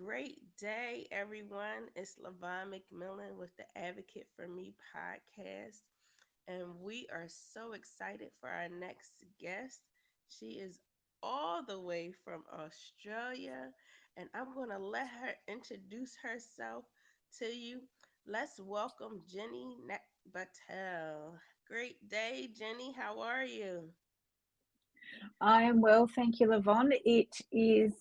great day, everyone. It's Lavon McMillan with the Advocate for Me podcast, and we are so excited for our next guest. She is all the way from Australia, and I'm going to let her introduce herself to you. Let's welcome Jenny Nechvatal. Great day, Jenny. How are you? I am well, thank you, Lavon. It is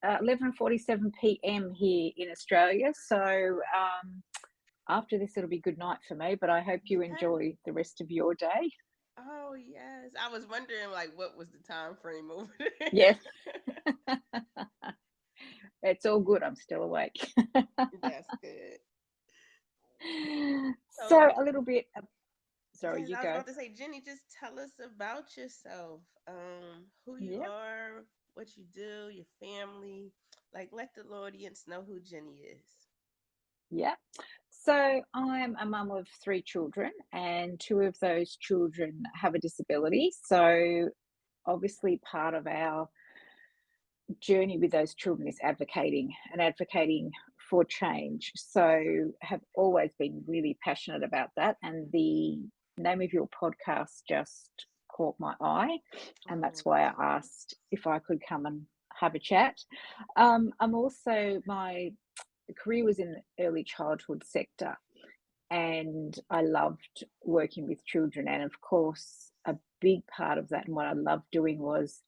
11:47 p.m. here in Australia, so after this it'll be good night for me. But I hope you Yes. enjoy the rest of your day. Oh yes. I was wondering like what was the time frame over there. Yes, it's all good. I'm still awake. That's good. So So a little bit. Sorry, yes, you I was go. about to say, Jenny, just tell us about yourself. Who you Yeah, are, what you do, your family. Like let the audience know who Jenny is. yeah. So I'm a mum of three children, and two of those children have a disability. So obviously, part of our journey with those children is advocating for change. So have always been really passionate about that. And the name of your podcast just caught my eye. And Oh, that's why I thank you. asked if I could come and have a chat. I'm also, my career was in the early childhood sector, and I loved working with children. And of course, a big part of that and what I loved doing was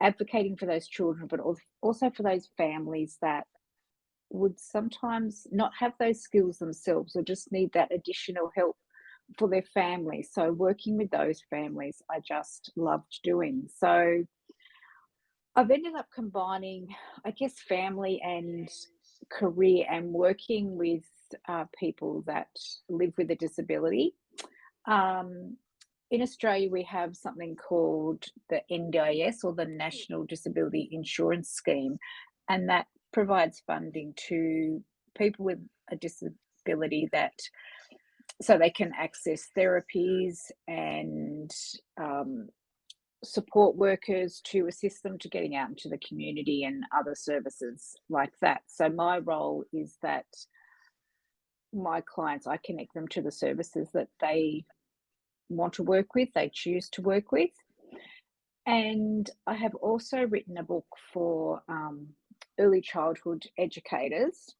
advocating for those children, but also for those families that would sometimes not have those skills themselves or just need that additional help for their families. So, working with those families, I just loved doing. So, I've ended up combining, I guess, family and career and working with people that live with a disability. Um, in Australia, we have something called the NDIS, or the National Disability Insurance Scheme, and that provides funding to people with a disability that so they can access therapies and um, support workers to assist them to getting out into the community and other services like that. So my role is that my clients, I connect them to the services that they want to work with, they choose to work with. And I have also written a book for early childhood educators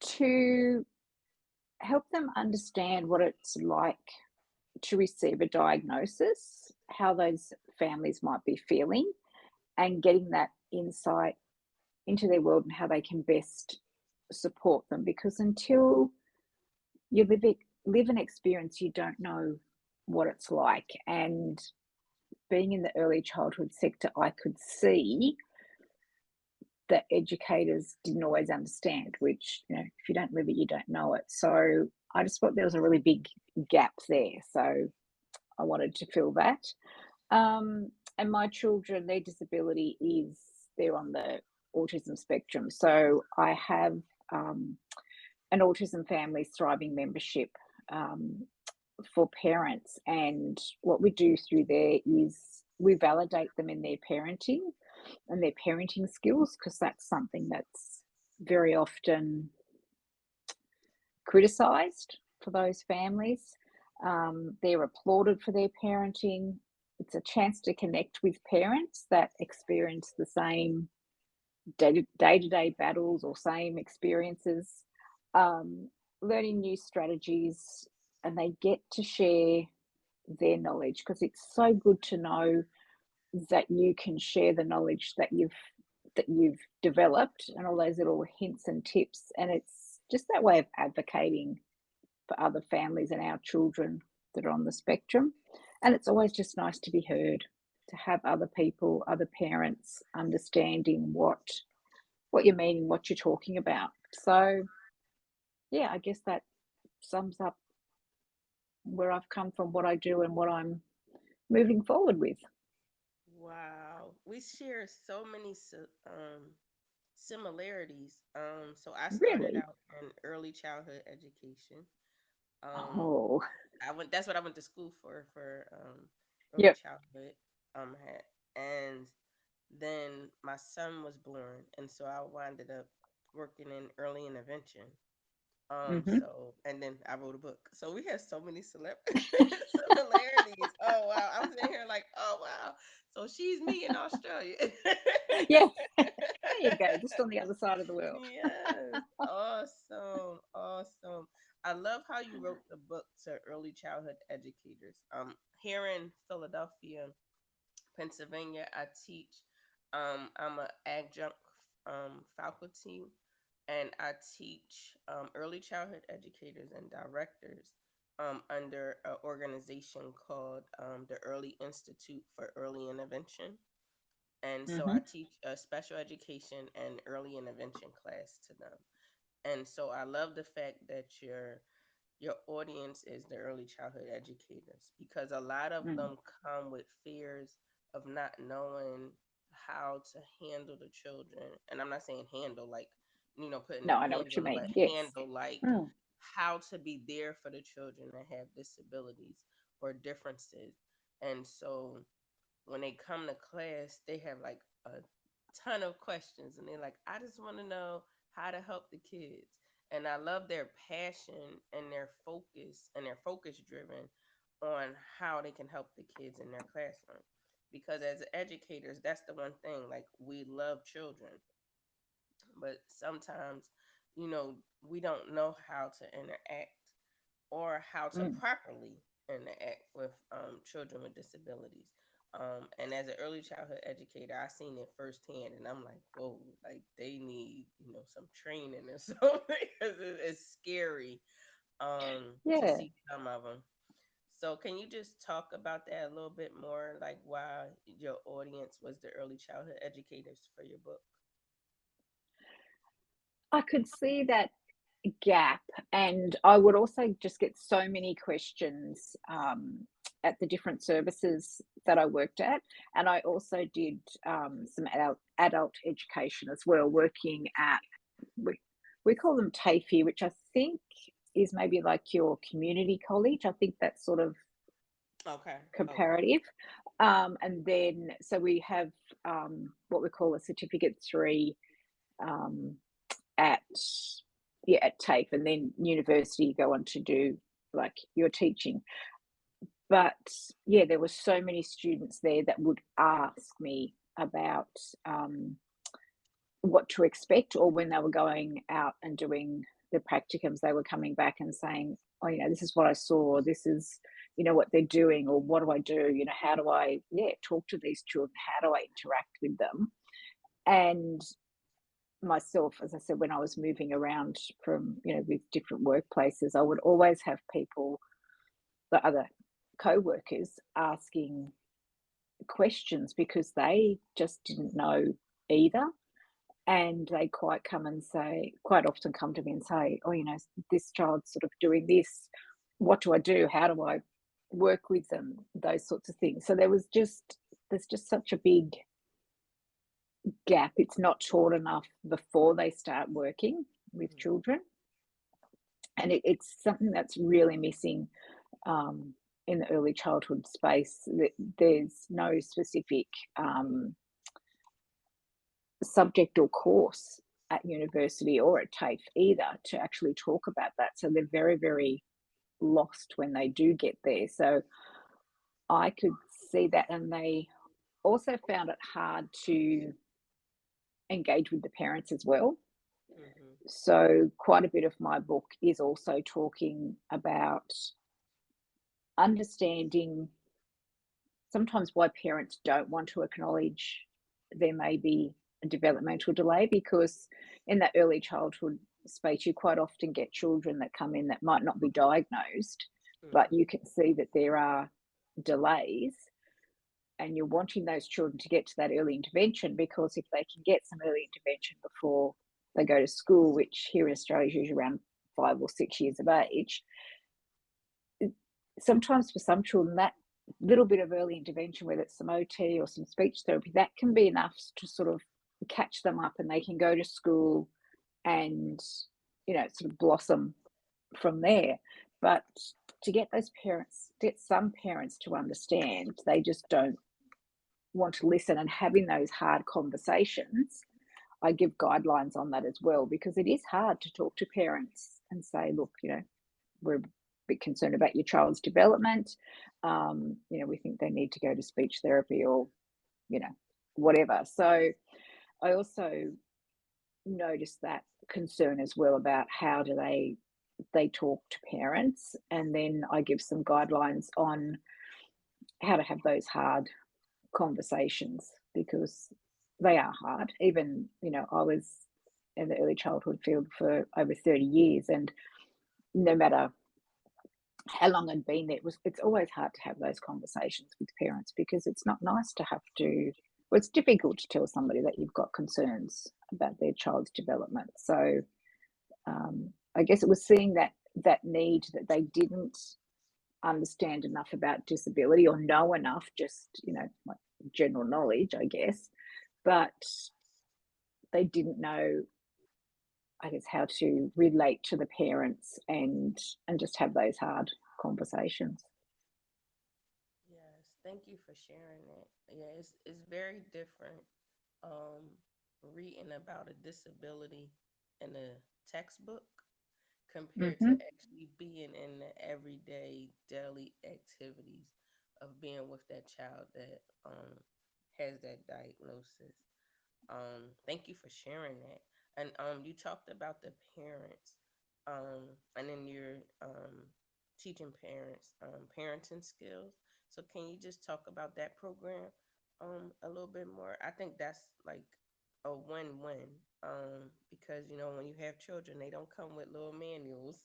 to help them understand what it's like to receive a diagnosis, how those families might be feeling, and getting that insight into their world and how they can best support them. Because until you live an experience, you don't know what it's like. And being in the early childhood sector, I could see that educators didn't always understand, which, if you don't live it, you don't know it. So I just thought there was a really big gap there. So I wanted to fill that. And my children, their disability is they're on the autism spectrum. So I have um, an Autism Families Thriving membership um, for parents. And what we do through there is we validate them in their parenting and their parenting skills, because that's something that's very often criticised for those families. They're applauded for their parenting. It's a chance to connect with parents that experience the same day to day battles or same experiences, um, learning new strategies, and they get to share their knowledge, because it's so good to know that you can share the knowledge that you've developed and all those little hints and tips. And it's just that way of advocating for other families and our children that are on the spectrum. And it's always just nice to be heard, to have other people, other parents understanding what you're meaning, what you're talking about. So yeah, I guess that sums up where I've come from, what I do, and what I'm moving forward with. Wow. We share so many similarities. So I started Really? out in early childhood education. Um, Oh, that's what I went to school for early yep. childhood. And Then my son was born, and so I winded up working in early intervention. Hmm. So and then I wrote a book. So we have so many similarities. Oh wow. I'm sitting here like, oh wow. So she's me in Australia. Yeah, there you go, just on the other side of the world. Yes. Awesome. Awesome. I love how you wrote the book to early childhood educators. Here in Philadelphia, Pennsylvania, I teach. I'm an adjunct faculty, and I teach early childhood educators and directors under an organization called the Early Institute for Early Intervention. And so I Hmm. teach a special education and early intervention class to them. And so I love the fact that your audience is the early childhood educators, because a lot of Mm. them come with fears of not knowing how to handle the children. And I'm not saying handle like, putting No, their I know hands what you on them, but mean. Yes. handle like Mm. how to be there for the children that have disabilities or differences. And so when they come to class, they have like a ton of questions, and they're like, I just want to know how to help the kids. And I love their passion and their focus driven on how they can help the kids in their classroom. Because as educators, that's the one thing, like, we love children, but sometimes, you know, we don't know how to interact or how to Mm. properly interact with children with disabilities. And as an early childhood educator, I seen it firsthand, and I'm like, whoa, like they need, some training or something, because it's scary to Yeah. see some of them. So, can you just talk about that a little bit more, like why your audience was the early childhood educators for your book? I could see that gap, and I would also just get so many questions at the different services that I worked at, and I also did some adult education as well, working at we, we call them TAFE, which I think is maybe like your community college. I think that's sort of Okay. Okay. comparative. And then so we have what we call a certificate three um, at at TAFE, and then university you go on to do like your teaching. But yeah, there were so many students there that would ask me about what to expect, or when they were going out and doing the practicums, they were coming back and saying, "Oh, this is what I saw. This is, what they're doing, or what do I do? How do I, talk to these children? How do I interact with them?" And myself, as I said, when I was moving around from, with different workplaces, I would always have people, the other co-workers, asking questions because they just didn't know either. And they quite often come to me and say, "Oh, this child's sort of doing this. What do I do? How do I work with them?" Those sorts of things. So there's just such a big gap. It's not taught enough before they start working with children, and it's something that's really missing um, in the early childhood space. There's no specific um, subject or course at university or at TAFE either to actually talk about that. So they're very, very lost when they do get there. So I could see that. And they also found it hard to engage with the parents as well. Mm-hmm. So quite a bit of my book is also talking about understanding sometimes why parents don't want to acknowledge there may be a developmental delay, because in that early childhood space you quite often get children that come in that might not be diagnosed, but Mm-hmm. you can see that there are delays, and you're wanting those children to get to that early intervention, because if they can get some early intervention before they go to school, which here in Australia is usually around 5 or 6 years of age, sometimes for some children that little bit of early intervention, whether it's some OT or some speech therapy, that can be enough to sort of catch them up, and they can go to school and sort of blossom from there. But to get some parents to understand, they just don't want to listen and having those hard conversations, I give guidelines on that as well, because it is hard to talk to parents and say, look, we're a bit concerned about your child's development. We think they need to go to speech therapy or, whatever. So I also notice that concern as well about how do they talk to parents, and then I give some guidelines on how to have those hard conversations, because they are hard. Even, I was in the early childhood field for over 30 years, and no matter how long I'd been there, it's always hard to have those conversations with parents, because it's not nice to have to, well, it's difficult to tell somebody that you've got concerns about their child's development. So I guess it was seeing that need, that they didn't understand enough about disability or know enough, just, like general knowledge, I guess, but they didn't know, I guess, how to relate to the parents and just have those hard conversations. Yes, thank you for sharing that. Yeah, it's very different um reading about a disability in a textbook compared to Hmm. actually being in the everyday daily activities of being with that child that has that diagnosis. Thank you for sharing that. And you talked about the parents, and then you're teaching parents parenting skills. So can you just talk about that program a little bit more? I think that's like a win-win. Because when you have children, they don't come with little manuals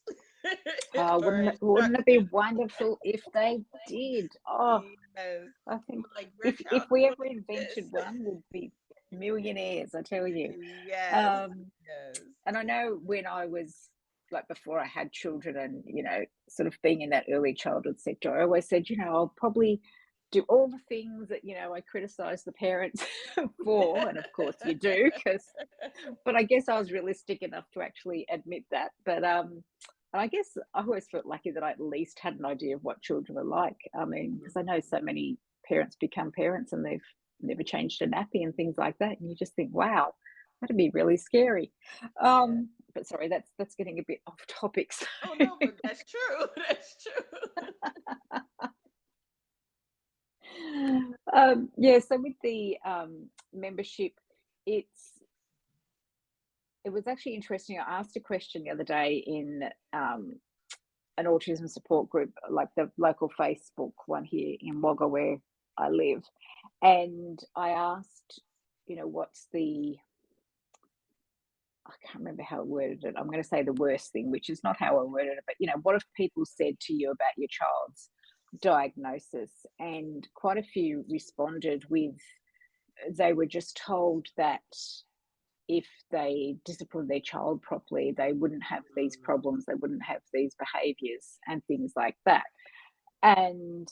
Oh, or wouldn't it be instructions. wonderful if they did? Oh, Yes. I think Like your if child's we going ever through this. invented one, we'd be millionaires, I tell you. Yes. Um, Yes. and I know when I was, like, before I had children and, sort of being in that early childhood sector, I always said, I'll probably do all the things that, I criticize the parents for. And of course you do, but I guess I was realistic enough to actually admit that. But, and I guess I always felt lucky that I at least had an idea of what children are like. I mean, because I know so many parents become parents and they've never changed a nappy and things like that. And you just think, wow, that'd be really scary. Yeah. But sorry, that's getting a bit off topic. So, Oh no, but that's true. That's true. yeah. So with the membership, it's it was actually interesting. I asked a question the other day in an autism support group, like the local Facebook one here in Wagga where I live, and I asked, what's the, I can't remember how I worded it. I'm going to say the worst thing, which is not how I worded it, but what have people said to you about your child's diagnosis? And quite a few responded with, they were just told that if they disciplined their child properly, they wouldn't have these problems, they wouldn't have these behaviors and things like that. And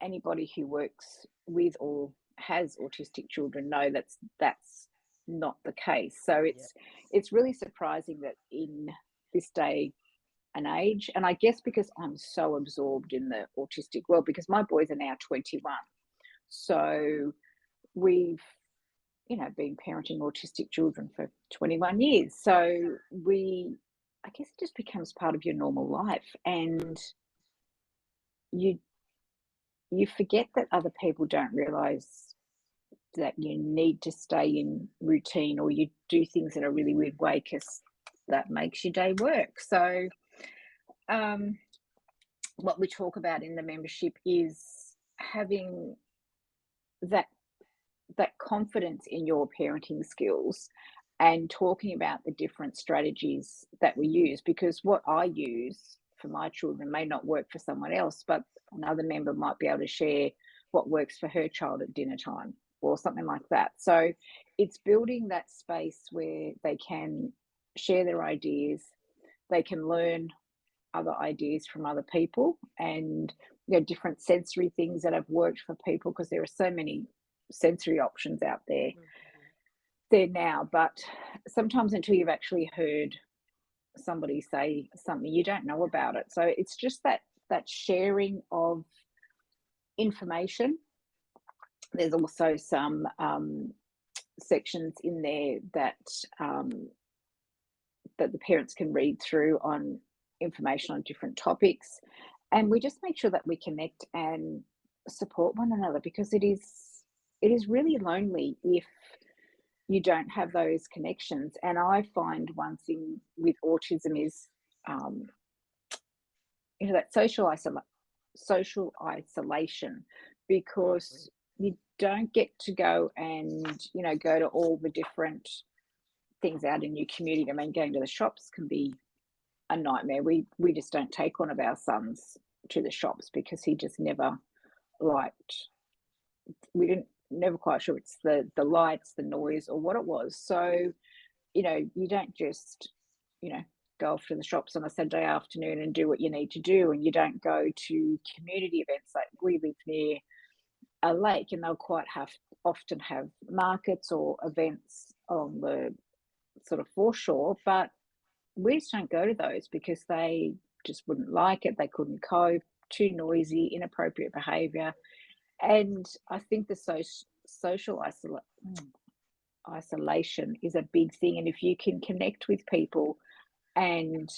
anybody who works with or has autistic children know that's not the case. So Yes. it's really surprising that in this day and age, and I guess because I'm so absorbed in the autistic world, because my boys are now 21, so we've been parenting autistic children for 21 years. So I guess it just becomes part of your normal life, and you forget that other people don't realize that you need to stay in routine, or you do things in a really weird way because that makes your day work. So um, what we talk about in the membership is having that confidence in your parenting skills and talking about the different strategies that we use, because what I use for my children may not work for someone else, but another member might be able to share what works for her child at dinner time or something like that. So it's building that space where they can share their ideas, they can learn other ideas from other people, and different sensory things that have worked for people, because there are so many sensory options out there now. But sometimes until you've actually heard somebody say something, you don't know about it. So it's just that sharing of information There's also some sections in there um, that the parents can read through on information on different topics. And we just make sure that we connect and support one another, because it is really lonely if you don't have those connections. And I find one thing with autism is, um, that social isolation, Mhm. because you don't get to go and go to all the different things out in your community. I mean, going to the shops can be a nightmare. We just don't take one of our sons to the shops because he just never liked. We didn't never quite sure it's the lights, the noise, or what it was. So you don't just you know go off to the shops on a Saturday afternoon and do what you need to do, and you don't go to community events. Like, we live near a lake, and they'll quite have often have markets or events on the sort of foreshore, but we just don't go to those because they just wouldn't like it. They couldn't cope, too noisy, inappropriate behaviour. And I think the social isolation is a big thing. And if you can connect with people and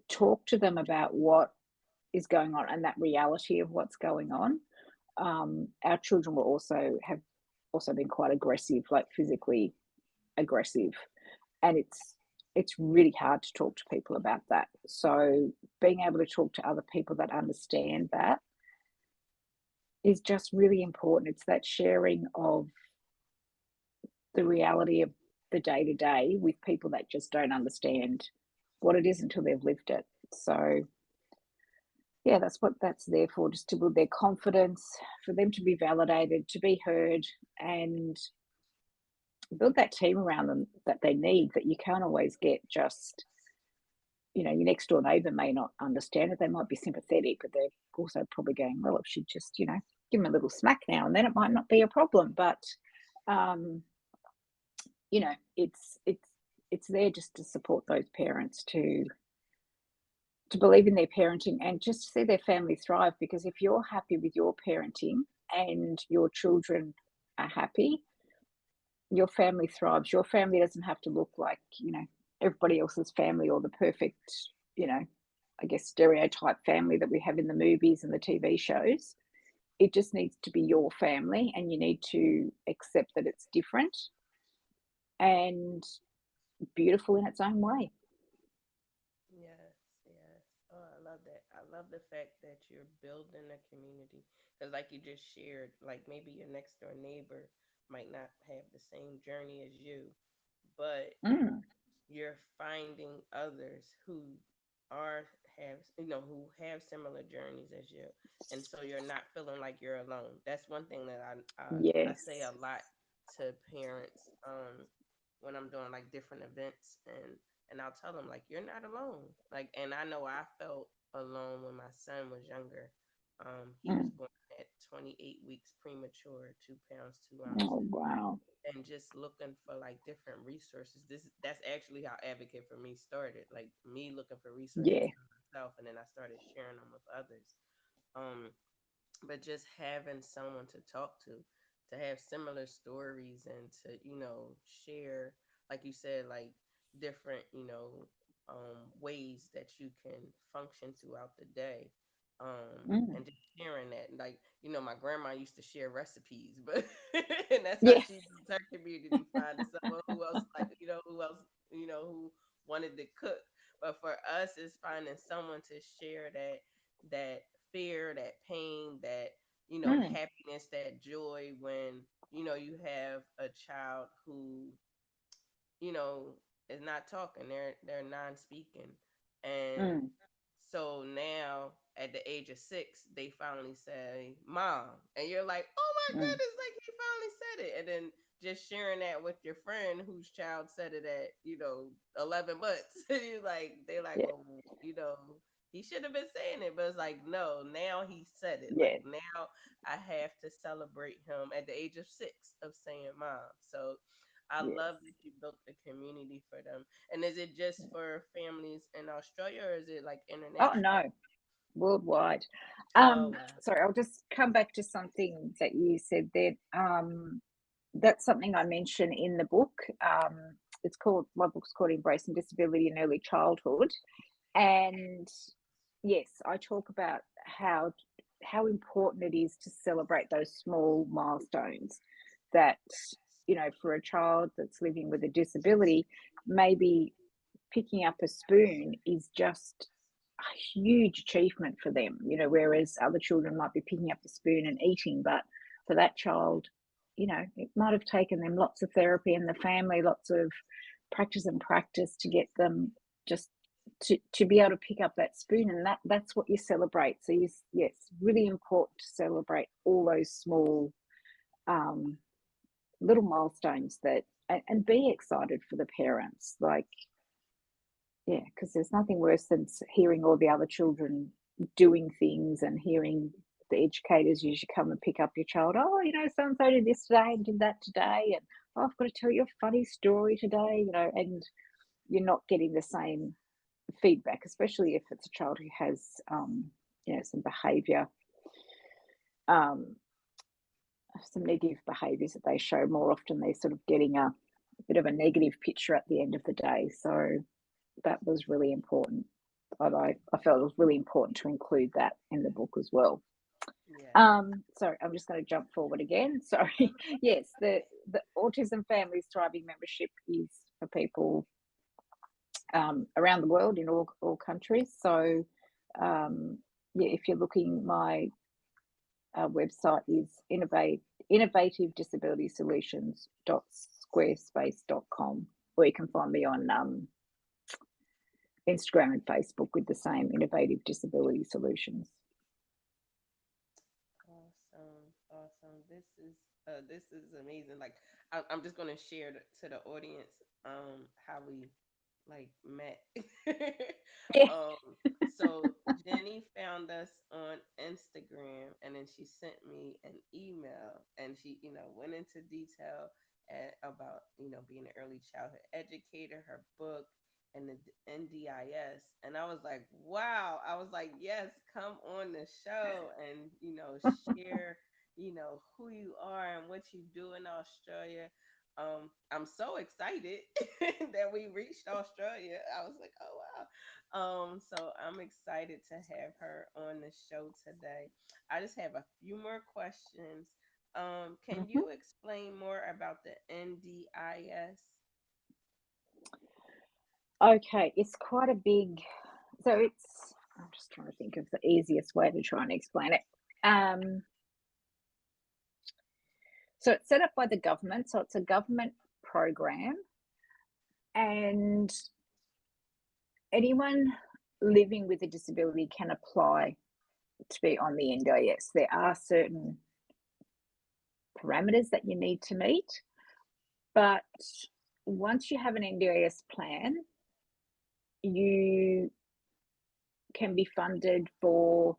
talk to them about what is going on and that reality of what's going on, our children will also been quite aggressive, like physically aggressive, and it's really hard to talk to people about that. So being able to talk to other people that understand that is just really important. It's that sharing of the reality of the day to day with people that just don't understand what it is until they've lived it. So yeah, that's what that's there for, just to build their confidence, for them to be validated, to be heard, and build that team around them that they need, that you can't always get. Just your next door neighbor may not understand it. They might be sympathetic, but they're also probably going, well, if she just, give them a little smack now and then, it might not be a problem. But um, it's there just to support those parents to believe in their parenting and just see their family thrive. Because if you're happy with your parenting and your children are happy, your family thrives. Your family doesn't have to look like, everybody else's family, or the perfect, you know, I guess, stereotype family that we have in the movies and the TV shows. It just needs to be your family, and you need to accept that it's different and beautiful in its own way. Yes, yes. Oh, I love that. I love the fact that you're building a community. Because, like you just shared, like maybe your next door neighbor might not have the same journey as you, but Mm, you're finding others who are who have similar journeys as you, and so you're not feeling like you're alone. That's one thing that I say a yes. lot to parents, when I'm doing like different events, and I'll tell them like you're not alone. Like, and I know I felt alone when my son was younger. He was Mm. born at 28 weeks premature, 2 pounds 2 ounces, Oh, wow. and just looking for like different resources. That's actually how Advocate for Me started. Like me looking for resources Yeah. for myself, and then I started sharing them with others. Um, but just having someone to talk to have similar stories, and to share, like you said, like different ways that you can function throughout the day, Mm. and just sharing that, like my grandma used to share recipes, but and that's how Yes. she built her community, finding someone who else, like who else, who wanted to cook. But for us, it's finding someone to share that fear, that pain, that Mm. happiness, that joy, when you have a child who you know is not talking, they're non-speaking, and Mm. so now at the age of 6 they finally say mom, and you're like, oh my Mm. goodness, like he finally said it. And then just sharing that with your friend whose child said it at 11 months, and you like, they're like, Yeah. well, he should have been saying it, but it's like, no, now he said it. Like, Yes. now I have to celebrate him at the age of 6 of saying mom. So I Yes. love that you built the community for them. And is it just for families in Australia, or is it like Oh, international? no. worldwide. Oh wow. Sorry, I'll just come back to something that you said there. That's something I mention in the book. It's called, my book's called Embracing Disability in Early Childhood. And yes, I talk about how important it is to celebrate those small milestones that, for a child that's living with a disability, maybe picking up a spoon is just a huge achievement for them, whereas other children might be picking up the spoon and eating, but for that child, it might have taken them lots of therapy and the family lots of practice to get them just to be able to pick up that spoon, and that's what you celebrate. So yes, really important to celebrate all those small little milestones that and be excited for the parents, like, yeah, because there's nothing worse than hearing all the other children doing things and hearing the educators usually come and pick up your child. Oh, so and so did this today and did that today, and oh, I've got to tell you a funny story today, and you're not getting the same feedback, especially if it's a child who has, some behaviour, some negative behaviours that they show. More often, they're sort of getting a bit of a negative picture at the end of the day. So that was really important. I felt it was really important to include that in the book as well. Yes. Sorry, I'm just going to jump forward again. Sorry. Yes, the Autism Families Thriving membership is for people around the world in all countries. So, if you're looking, my website is innovativedisabilitysolutions.squarespace.com, or you can find me on Instagram and Facebook with the same Innovative Disability Solutions. Awesome, awesome. This is amazing. Like I'm just gonna share to the audience how we like met. Yeah. um, so Jenny found us on Instagram, and then she sent me an email, and she went into detail about being an early childhood educator, her book, and the NDIS. And I was like, wow. I was like, yes, come on the show and, share, who you are and what you do in Australia. I'm so excited that we reached Australia. I was like, oh wow. So I'm excited to have her on the show today. I just have a few more questions. Can Mhm. you explain more about the NDIS? Okay, it's quite a big. So I'm just trying to think of the easiest way to try and explain it. Um, so it's set up by the government. So it's a government program, and anyone living with a disability can apply to be on the NDIS. There are certain parameters that you need to meet, but once you have an NDIS plan, you can be funded for,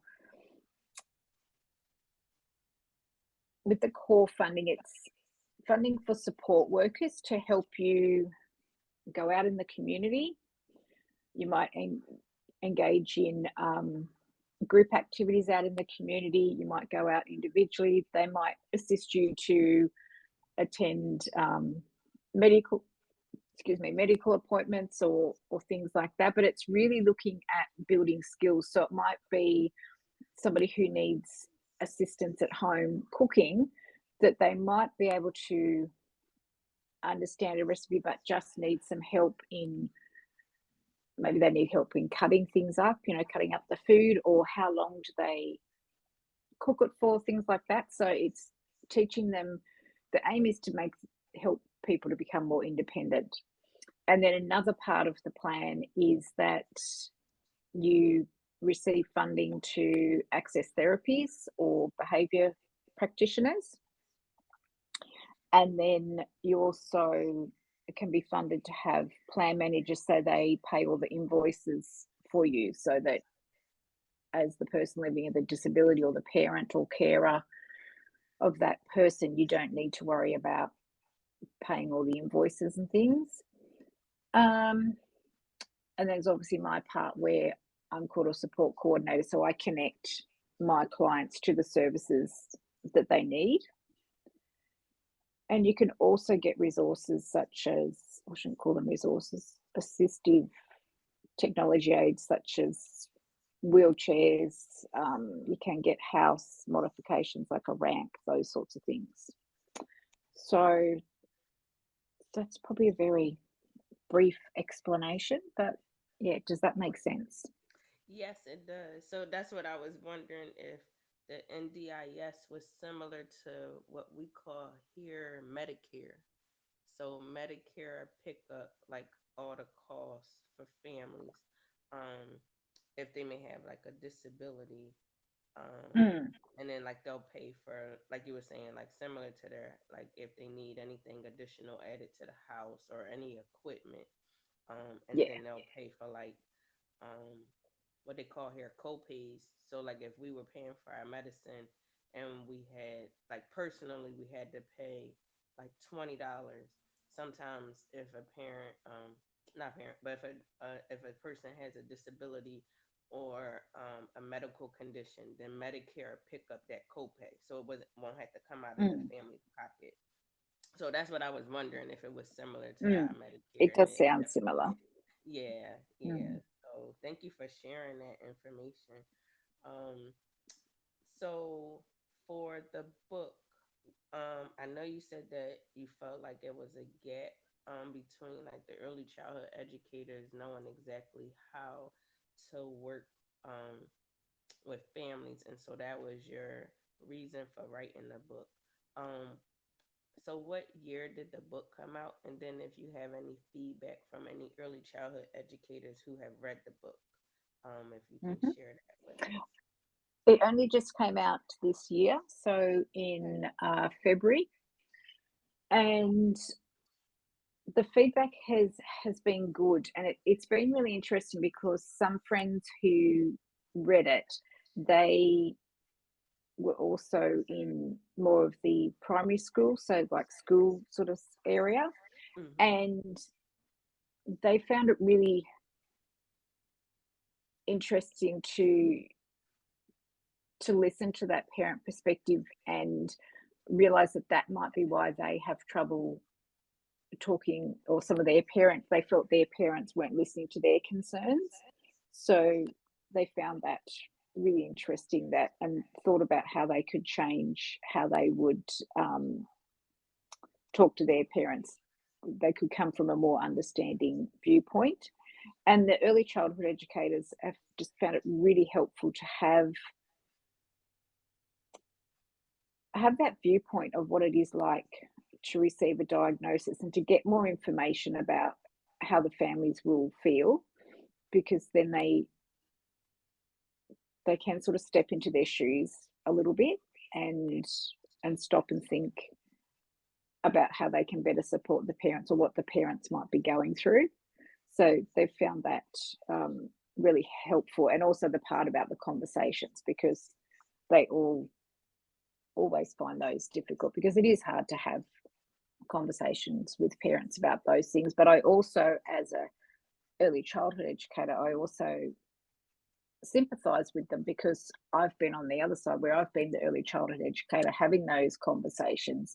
with the core funding, it's funding for support workers to help you go out in the community. You might engage in group activities out in the community. You might go out individually. They might assist you to attend medical appointments or things like that. But it's really looking at building skills. So it might be somebody who needs assistance at home cooking, that they might be able to understand a recipe but just need some help in, maybe they need help in cutting things up, cutting up the food, or how long do they cook it for, things like that. So it's teaching them. The aim is to help people to become more independent. And then another part of the plan is that you receive funding to access therapies or behaviour practitioners. And then you also can be funded to have plan managers, so they pay all the invoices for you, so that as the person living with a disability or the parent or carer of that person, you don't need to worry about paying all the invoices and things. And there's obviously my part where I'm called a support coordinator, so I connect my clients to the services that they need. And you can also get resources such as, I shouldn't call them resources, assistive technology aids such as wheelchairs. You can get house modifications like a ramp, those sorts of things. So that's probably a very brief explanation, but yeah, does that make sense? Yes, it does. So that's what I was wondering if the NDIS was similar to what we call here Medicare. So Medicare pick up like all the costs for families, um, if they may have like a disability, um, Mm, and then like they'll pay for, like you were saying, like similar to their, like if they need anything additional added to the house or any equipment, and yeah. then they'll pay for like um what they call here co-pays. So like if we were paying for our medicine and we had like personally we had to pay like $20. Sometimes if a parent not parent but if a person has a disability or a medical condition, then Medicare pick up that copay, so won't have to come out of the Mm, family's pocket. So that's what I was wondering, if it was similar to mm. our It Medicare, and does it sound definitely similar. is. Yeah, yeah. Mm. So thank you for sharing that information. Um, so for the book, I know you said that you felt like it was a gap between like the early childhood educators knowing exactly how to work with families, and so that was your reason for writing the book. Um, so, what year did the book come out? And then, if you have any feedback from any early childhood educators who have read the book, if you can Hmm. share that with us. It only just came out this year, so Okay. in February, and the feedback has been good, and it's been really interesting because some friends who read it, they were also in more of the primary school, so like school sort of area, Mm-hmm. and they found it really interesting to listen to that parent perspective and realize that that might be why they have trouble talking, or some of their parents, they felt their parents weren't listening to their concerns. So they found that really interesting, that, and thought about how they could change how they would talk to their parents. They could come from a more understanding viewpoint. And the early childhood educators have just found it really helpful to have that viewpoint of what it is like to receive a diagnosis and to get more information about how the families will feel, because then they can sort of step into their shoes a little bit and stop and think about how they can better support the parents or what the parents might be going through. So they've found that really helpful, and also the part about the conversations, because they all always find those difficult, because it is hard to have conversations with parents about those things. But I also, as a early childhood educator, I also sympathize with them, because I've been on the other side where I've been the early childhood educator having those conversations,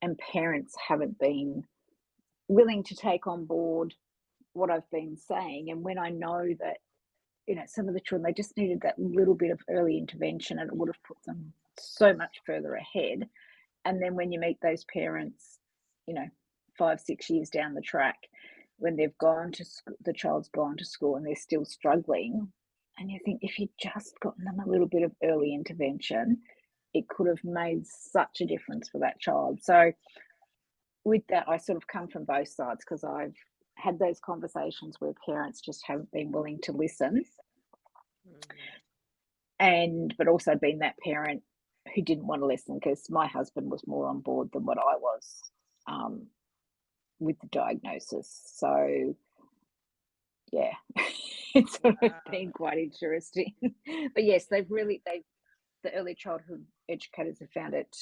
and parents haven't been willing to take on board what I've been saying. And when I know that, some of the children, they just needed that little bit of early intervention and it would have put them so much further ahead. And then when you meet those parents, you know, 5, 6 years down the track, when they've gone to school, the child's gone to school and they're still struggling, and you think if you'd just gotten them a little bit of early intervention, it could have made such a difference for that child. So with that, I sort of come from both sides, because I've had those conversations where parents just haven't been willing to listen, Mm-hmm. and but also been that parent who didn't want to listen, because my husband was more on board than what I was, um, with the diagnosis. So yeah, it's sort of Wow. been quite interesting. But yes, they've the early childhood educators have found it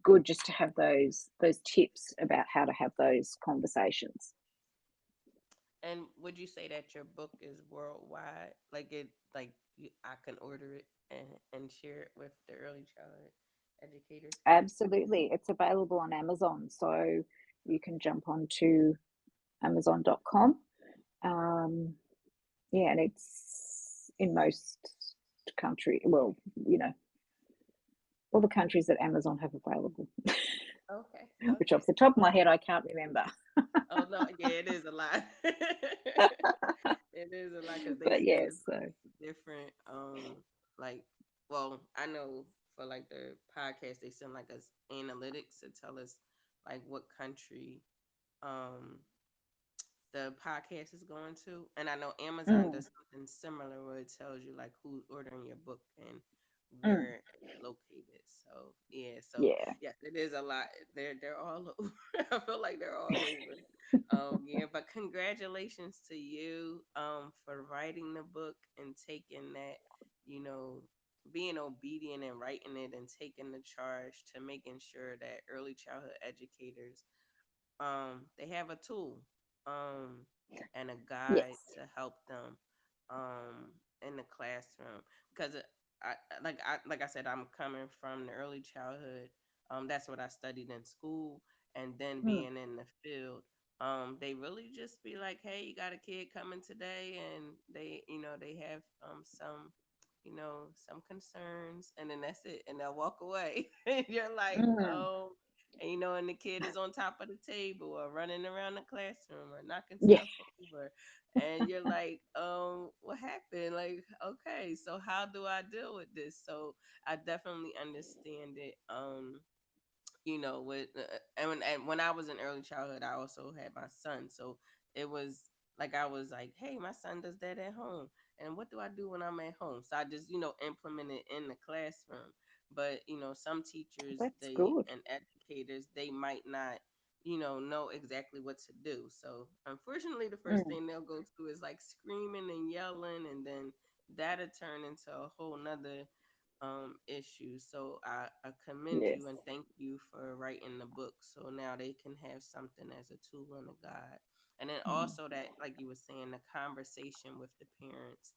good just to have those tips about how to have those conversations. And would you say that your book is worldwide? Like it, like I can order it and share it with the early childhood educators. Absolutely. It's available on Amazon. So you can jump onto Amazon.com. Um, yeah, and it's in most country. Well, you know, all the countries that Amazon have available, Okay, which off okay. the top of my head, I can't remember. Oh no, yeah, it is a lot. It is a lot because they But send yes, so different like well, I know for like the podcast they send like us analytics to tell us like what country um the podcast is going to. And I know Amazon mm, does something similar where it tells you like who's ordering your book and mm, where it's located. So yeah, so yeah, yes, it is a lot. They're all over. I feel like they're all over. Yeah, but congratulations to you for writing the book and taking that, you know, being obedient and writing it and taking the charge to making sure that early childhood educators they have a tool um and a guide yes, to help them in the classroom because like I said, I'm coming from the early childhood. That's what I studied in school, and then mm, being in the field, they really just be like, hey, you got a kid coming today, and they have some concerns, and then that's it, and they'll walk away. And you're like, mm, oh, and and the kid is on top of the table or running around the classroom or knocking yeah, stuff over. And you're like, what happened? Like, okay, so how do I deal with this? So I definitely understand it. With and when I was in early childhood, I also had my son. So it was like I was like, hey, my son does that at home. And what do I do when I'm at home? So I just, implement it in the classroom. But, some teachers that's they good. and educators, they might not, know exactly what to do. So unfortunately, the first Mm, thing they'll go to is like screaming and yelling, and then that'll turn into a whole nother issues. So I commend yes, you and thank you for writing the book. So now they can have something as a tool and a guide. And then mm, also that, like you were saying, the conversation with the parents.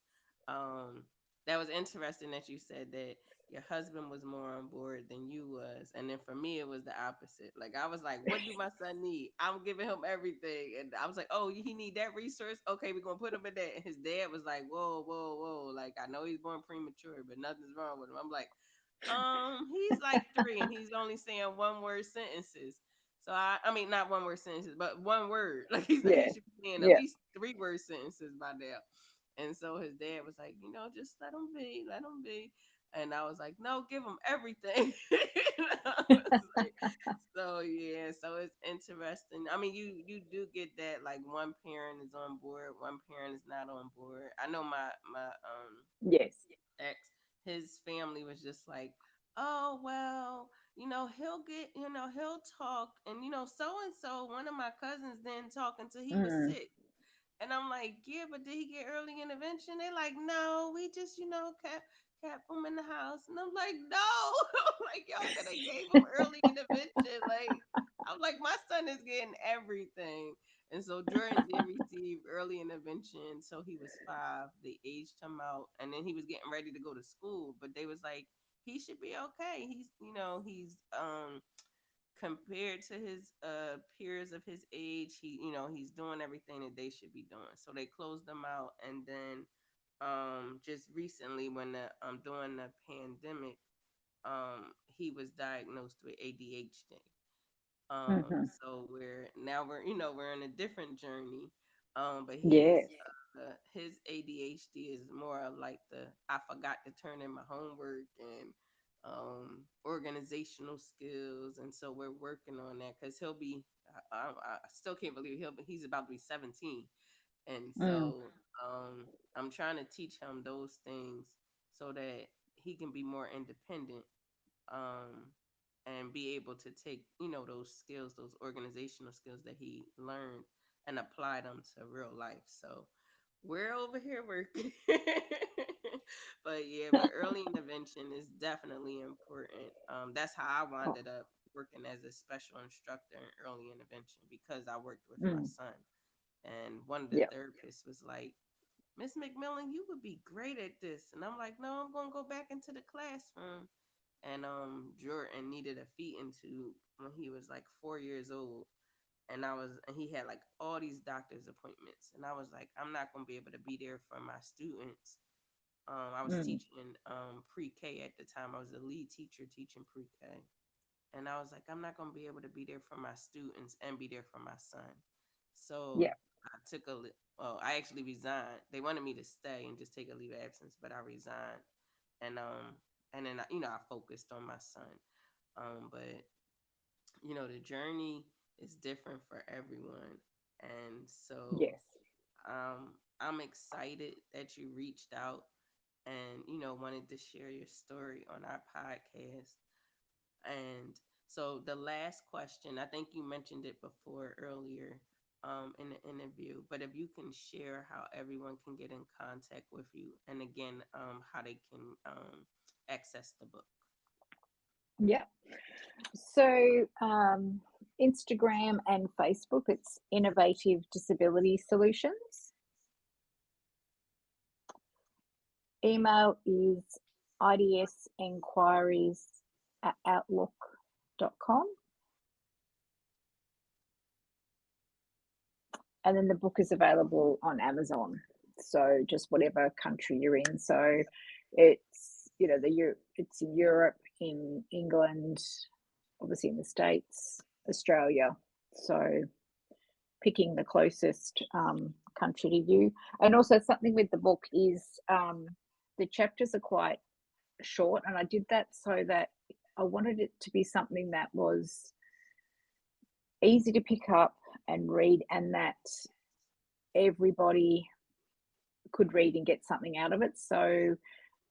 Um, that was interesting that you said that your husband was more on board than you was. And then for me it was the opposite. Like I was like, what do my son need? I'm giving him everything. And I was like, oh, he need that resource? Okay, we're gonna put him in that. And his dad was like, whoa, whoa, whoa. Like I know he's born premature, but nothing's wrong with him. I'm like, he's like 3 and he's only saying one word sentences. So I mean not one word sentences, but one word. Like he's like he yeah, should be saying at yeah. least 3 word sentences by now. And so his dad was like, just let him be, let him be. And I was like, no, give him everything. I was like, so yeah, so it's interesting. I mean, you do get that like one parent is on board, one parent is not on board. I know my Yes. ex, his family was just like, oh well, he'll talk, and so and so, one of my cousins didn't talk until he was Mm, 6. And I'm like, yeah, but did he get early intervention? They're like, no, we just, kept him in the house. And I'm like, no. I'm like, y'all could have gave him early intervention. Like, I'm like, my son is getting everything. And so Jordan did receive early intervention. So he was 5. They aged him out. And then he was getting ready to go to school. But they was like, he should be okay. He's compared to his peers of his age, he's doing everything that they should be doing. So they closed them out, and then just recently when the during the pandemic, he was diagnosed with ADHD. hmm. So we're in a different journey. But Yes. his ADHD is more of like the I forgot to turn in my homework and organizational skills, and so we're working on that because he'll be. I still can't believe he's about to be 17, and Mm, so I'm trying to teach him those things so that he can be more independent, um, and be able to take those skills, those organizational skills that he learned, and apply them to real life. So we're over here working. But yeah, but early intervention is definitely important. That's how I oh, wound up working as a special instructor in early intervention because I worked with my mm, son. And one of the Yeah. therapists was like, Miss McMillan, you would be great at this. And I'm like, no, I'm gonna go back into the classroom. And Jordan needed a feeding tube when he was like 4 years old. And he had like all these doctor's appointments. And I was like, I'm not gonna be able to be there for my students. I was Mm. teaching pre-K at the time. I was the lead teacher teaching pre-K. And I was like, I'm not gonna be able to be there for my students and be there for my son. So Yeah. I took well, I actually resigned. They wanted me to stay and just take a leave of absence, but I resigned. And then I focused on my son. But the journey is different for everyone. And so Yes. I'm excited that you reached out and wanted to share your story on our podcast. And so the last question, I think you mentioned it before earlier in the interview, but if you can share how everyone can get in contact with you, and again, how they can access the book. Yeah. So, Instagram and Facebook, it's Innovative Disability Solutions. Email is idsenquiries@outlook.com. And then the book is available on Amazon. So just whatever country you're in. So it's in Europe, in England, obviously in the States, Australia. So picking the closest country to you. And also something with the book is the chapters are quite short, and I did that so that I wanted it to be something that was easy to pick up and read, and that everybody could read and get something out of it. So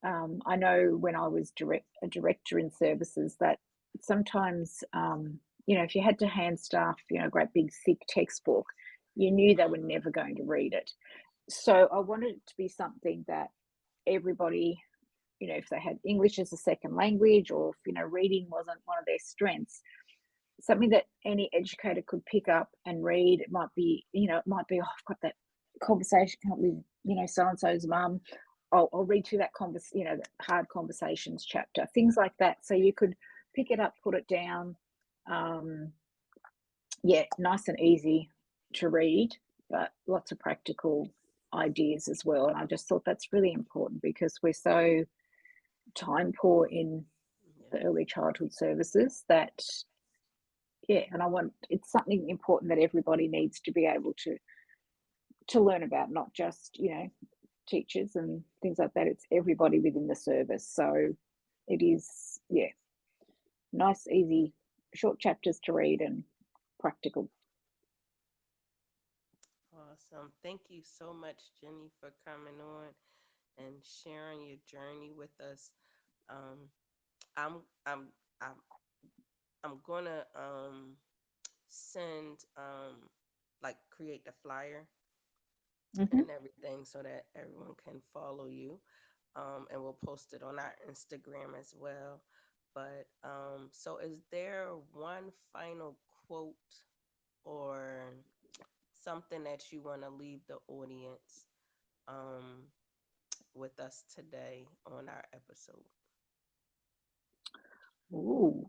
I know when I was a director in services that sometimes, if you had to hand staff, a great big thick textbook, you knew they were Mhm. never going to read it. So I wanted it to be something that everybody, if they had English as a second language, or if, reading wasn't one of their strengths, something that any educator could pick up and read. It might be, oh, I've got that conversation with, so and so's mum. I'll read through that that hard conversations chapter, things like that. So you could pick it up, put it down. Um, yeah, nice and easy to read, but lots of practical ideas as well. And I just thought that's really important because we're so time poor in the Yeah. early childhood services that, yeah, and it's something important that everybody needs to be able to learn about, not just teachers and things like that. It's everybody within the service. So it is, yeah, nice, easy, short chapters to read and practical. Awesome. Thank you so much, Jenny, for coming on and sharing your journey with us. Um, I'm I'm I'm I'm gonna send like create the flyer Mm-hmm. and everything so that everyone can follow you. And we'll post it on our Instagram as well. But so is there one final quote or something that you want to leave the audience um, with us today on our episode? Ooh,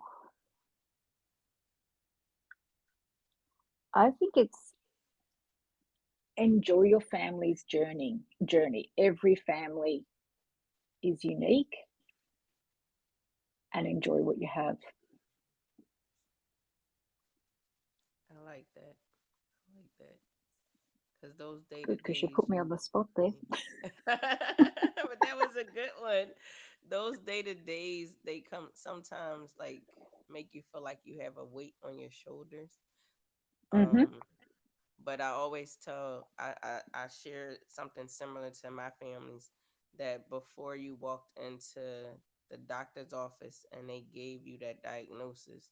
I think it's enjoy your family's journey. Every family is unique, and enjoy what you have. I like that. I like that. Because those day to Good, because you days, put me on the spot there. but that was a good one. Those day to days, they come sometimes like make you feel like you have a weight on your shoulders. Mm-hmm. Um, but I always I share something similar to my families that before you walked into the doctor's office and they gave you that diagnosis,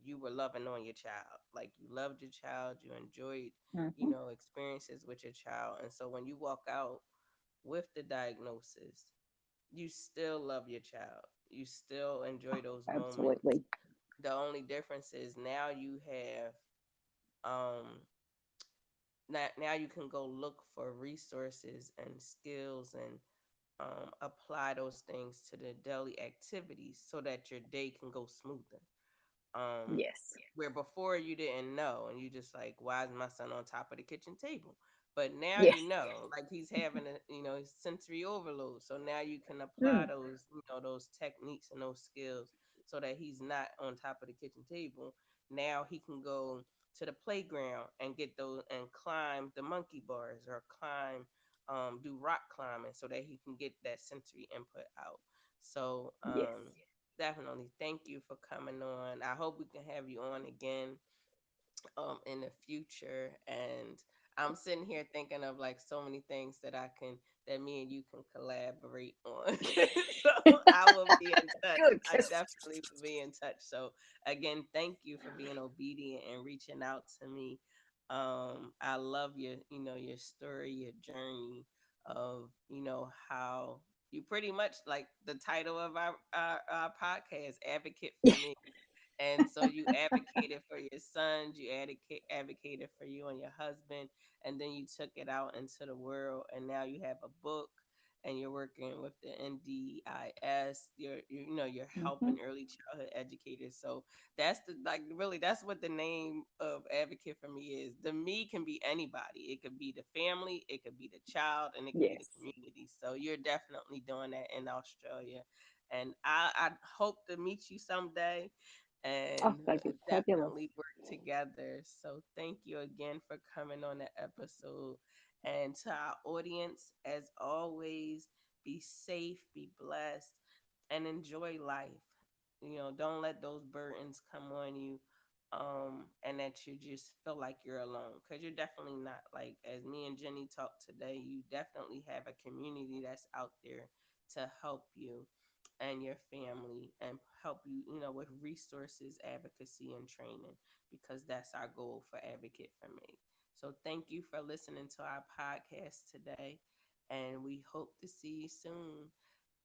you were loving on your child. Like you loved your child, you enjoyed, Mm-hmm. experiences with your child. And so when you walk out with the diagnosis, you still love your child. You still enjoy those moments. Absolutely. The only difference is now you have um now you can go look for resources and skills and apply those things to the daily activities so that your day can go smoother. um Yes. where before you didn't know and you just like, why is my son on top of the kitchen table? But now Yes. you know, like he's having a, sensory overload, so now you can apply Mm. those, those techniques and those skills so that he's not on top of the kitchen table. Now he can go to the playground and get those and climb the monkey bars or climb, do rock climbing so that he can get that sensory input out. So Yes. definitely thank you for coming on. I hope we can have you on again in the future. And I'm sitting here thinking of like so many things that me and you can collaborate on. So I will be in touch. Good. I definitely will be in touch. So again, thank you for being obedient and reaching out to me. I love your story, your journey of, how you pretty much like the title of our podcast, Advocate for Me. And so you advocated for your sons, you advocated for you and your husband, and then you took it out into the world, and now you have a book, and you're working with the NDIS. You're Hmm. helping early childhood educators. So that's the like really that's what the name of advocate for me is. The me can be anybody. It could be the family, it could be the child, and it could be the Yes. community. So you're definitely doing that in Australia, and I hope to meet you someday Oh, and that'd be fabulous. definitely work together. So thank you again for coming on the episode. And to our audience, as always, be safe, be blessed, and enjoy life. Don't let those burdens come on you. And that you just feel like you're alone, because you're definitely not. Like as me and Jenny talked today, you definitely have a community that's out there to help you and your family and help you, with resources, advocacy, and training, because that's our goal for Advocate for Me. So thank you for listening to our podcast today, and we hope to see you soon.